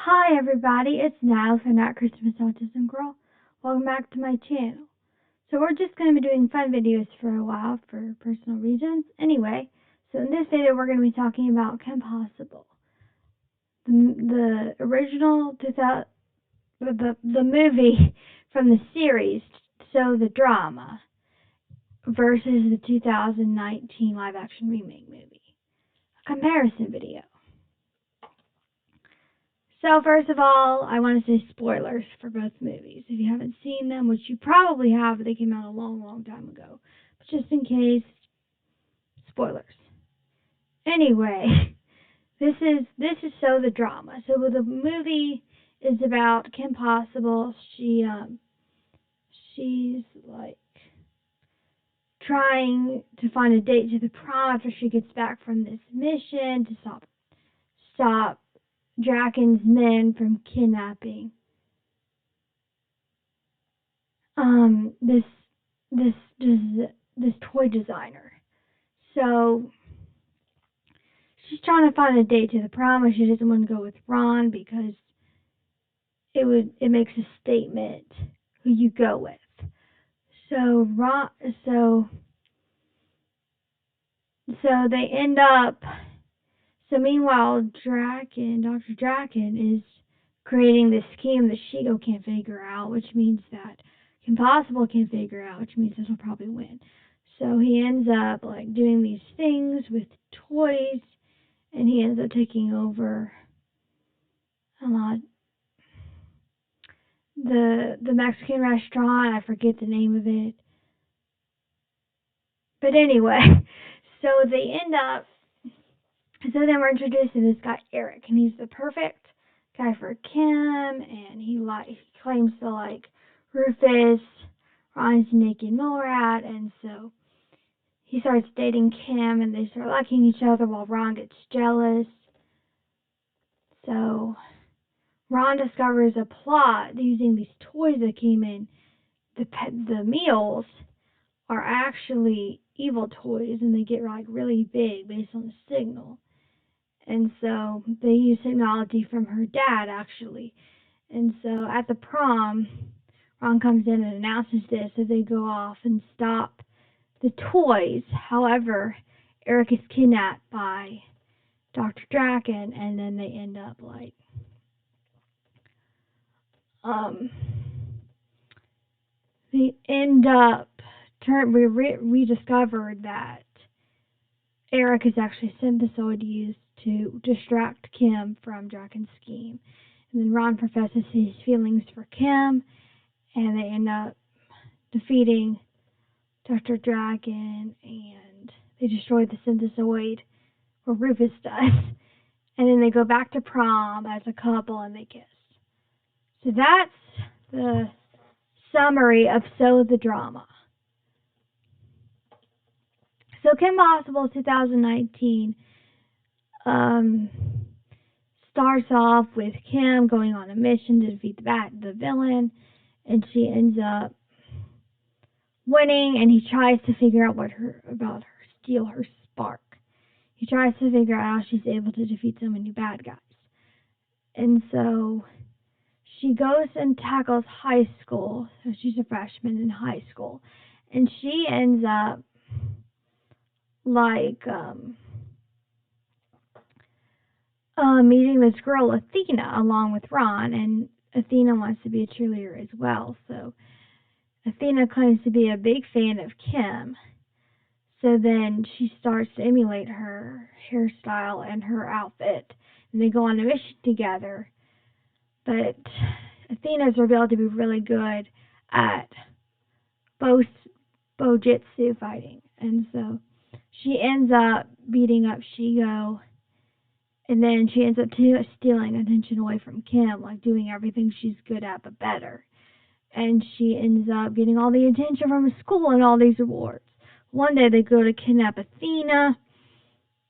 Hi everybody, it's Nile from That Christmas Autism Girl. Welcome back to my channel. So we're just going to be doing fun videos for a while for personal reasons. Anyway, so in this video we're going to be talking about Kim Possible. The original 2000, the movie from the series, so the drama, versus the 2019 live action remake movie. A comparison video. So first of all, I want to say spoilers for both movies. If you haven't seen them, which you probably have, they came out a long, long time ago. But just in case, spoilers. Anyway, this is so the drama. So the movie is about Kim Possible. She's like trying to find a date to the prom after she gets back from this mission to stop Draken's men from kidnapping this this this toy designer. So she's trying to find a date to the prom, and she doesn't want to go with Ron because it makes a statement who you go with. So Ron so they end up. So meanwhile, Dr. Draken is creating this scheme that Shigo can't figure out, which means that Impossible can't figure out, which means this will probably win. So he ends up like doing these things with toys, and he ends up taking over a lot. The Mexican restaurant, I forget the name of it. But anyway, so they end up. So then we're introduced to this guy Eric, and he's the perfect guy for Kim, and he claims to like Rufus, Ron's naked mole rat, and so he starts dating Kim, and they start liking each other while Ron gets jealous. So Ron discovers a plot using these toys that came in the meals are actually evil toys, and they get like really big based on the signal. And so they use technology from her dad, actually. And so at the prom, Ron comes in and announces this, so they go off and stop the toys. However, Eric is kidnapped by Dr. Draken, and then they end up like, they end up, we discovered that Eric is actually a synthesoid used to distract Kim from Draken's scheme. And then Ron professes his feelings for Kim, and they end up defeating Dr. Draken, and they destroy the synthesoid, or Rufus does. And then they go back to prom as a couple, and they kiss. So that's the summary of So the Drama. So Kim Possible 2019 starts off with Kim going on a mission to defeat the villain, and she ends up winning, and he tries to figure out steal her spark. He tries to figure out how she's able to defeat so many bad guys. And so she goes and tackles high school. So she's a freshman in high school, and she ends up like meeting this girl Athena along with Ron, and Athena wants to be a cheerleader as well. So Athena claims to be a big fan of Kim. So then she starts to emulate her hairstyle and her outfit, and they go on a mission together. But Athena is revealed to be really good at Bojitsu fighting, and so she ends up beating up Shigo, and then she ends up stealing attention away from Kim, like doing everything she's good at but better. And she ends up getting all the attention from her school and all these awards. One day they go to kidnap Athena.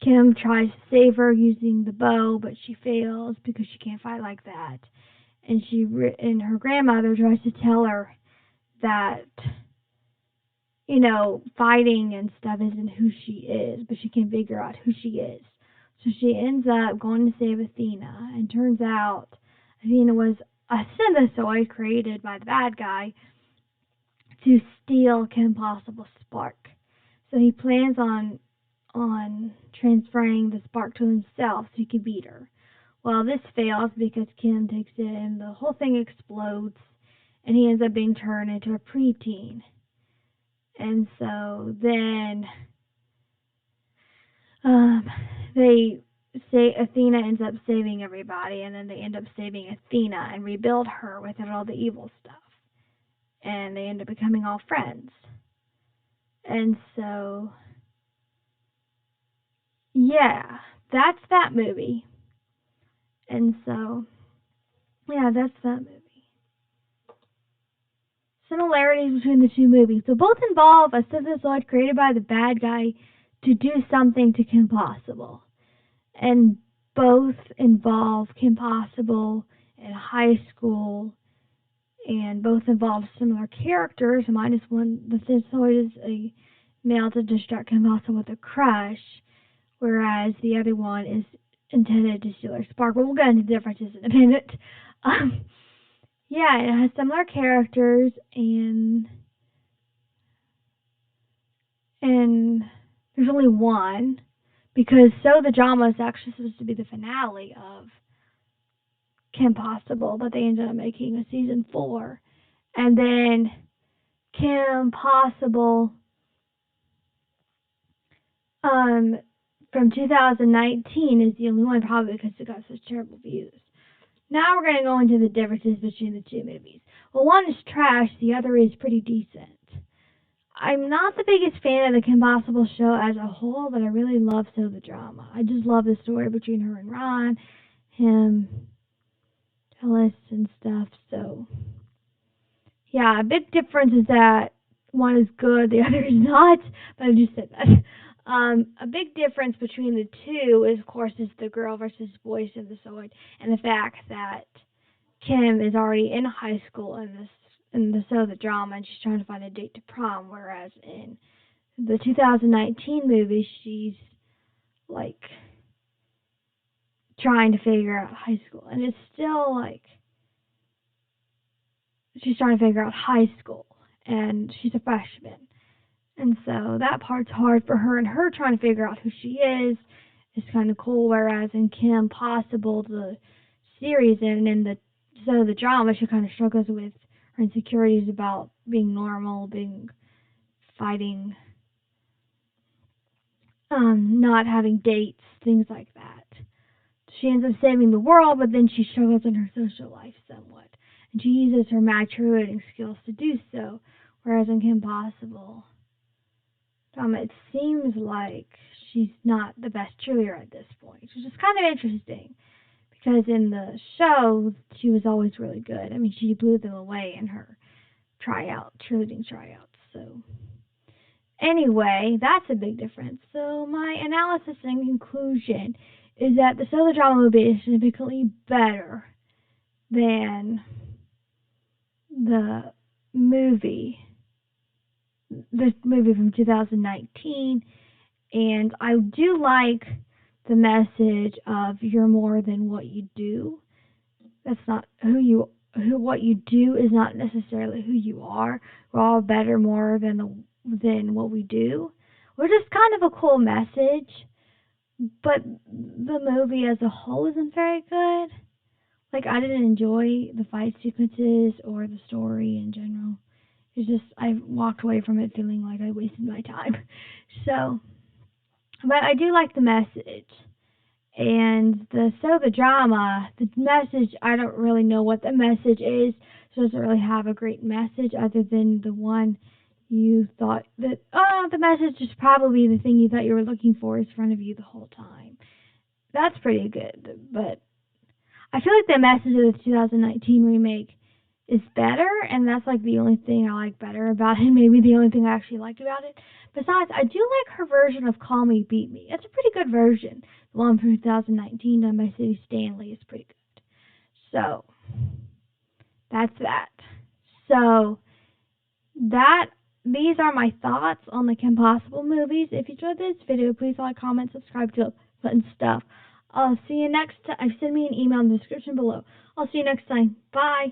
Kim tries to save her using the bow, but she fails because she can't fight like that. And her grandmother tries to tell her that, fighting and stuff isn't who she is, but she can't figure out who she is. So she ends up going to save Athena, and turns out Athena was a synthesoid created by the bad guy to steal Kim Possible's spark. So he plans on transferring the spark to himself so he could beat her. Well, this fails because Kim takes it and the whole thing explodes, and he ends up being turned into a preteen. And so then um, they say Athena ends up saving everybody, and then they end up saving Athena and rebuild her without all the evil stuff. And they end up becoming all friends. And so, yeah, that's that movie. And so, yeah, that's that movie. Similarities between the two movies. So both involve a synthesoid created by the bad guy to do something to Kim Possible. And both involve Kim Possible in high school, and both involve similar characters, minus one. The synthesoid is a male to distract Kim Possible with a crush, whereas the other one is intended to steal her spark. But we'll get into the differences in a minute. Um, yeah, it has similar characters, and there's only one because So the Drama is actually supposed to be the finale of Kim Possible, but they ended up making a season 4, and then Kim Possible um from 2019 is the only one, probably because it got such terrible views. Now we're going to go into the differences between the two movies. Well, one is trash, the other is pretty decent. I'm not the biggest fan of the Kim Possible show as a whole, but I really love So the Drama. I just love the story between her and Ron, him, Ellis, and stuff. So, yeah, a big difference is that one is good, the other is not, but I just said that. A big difference between the two is, of course, is the girl versus boy synthesoid, and the fact that Kim is already in high school in the So the Drama, and she's trying to find a date to prom, whereas in the 2019 movie, she's like trying to figure out high school, and it's still like she's trying to figure out high school, and she's a freshman, and so that part's hard for her, and her trying to figure out who she is kind of cool. Whereas in Kim Possible, the series, and in the So the Drama, she kind of struggles with her insecurities about being normal, being fighting, not having dates, things like that. She ends up saving the world, but then she struggles in her social life somewhat. And she uses her maturity and skills to do so. Whereas in Kim Possible, it seems like she's not the best cheerleader at this point, which is kind of interesting. Because in the show, she was always really good. I mean, she blew them away in her cheerleading tryouts. So, anyway, that's a big difference. So, my analysis and conclusion is that the So the Drama movie is significantly better than the movie, the movie from 2019, and I do like the message of "you're more than what you do." That's not what you do is not necessarily who you are. We're all better more than what we do, which is kind of a cool message. But the movie as a whole isn't very good. Like, I didn't enjoy the fight sequences or the story in general. It's just I walked away from it feeling like I wasted my time. So, but I do like the message. And the drama, the message, I don't really know what the message is. So it doesn't really have a great message other than the one you thought that, oh, the message is probably the thing you thought you were looking for is in front of you the whole time. That's pretty good. But I feel like the message of the 2019 remake is better, and that's like the only thing I like better about it. Maybe the only thing I actually liked about it. Besides, I do like her version of Call Me Beat Me. It's a pretty good version. The one from 2019 done by City Stanley is pretty good. So that's that. So that these are my thoughts on the Kim Possible movies. If you enjoyed this video, please like, comment, subscribe to it, and stuff. I'll see you next time. Send me an email in the description below. I'll see you next time. Bye.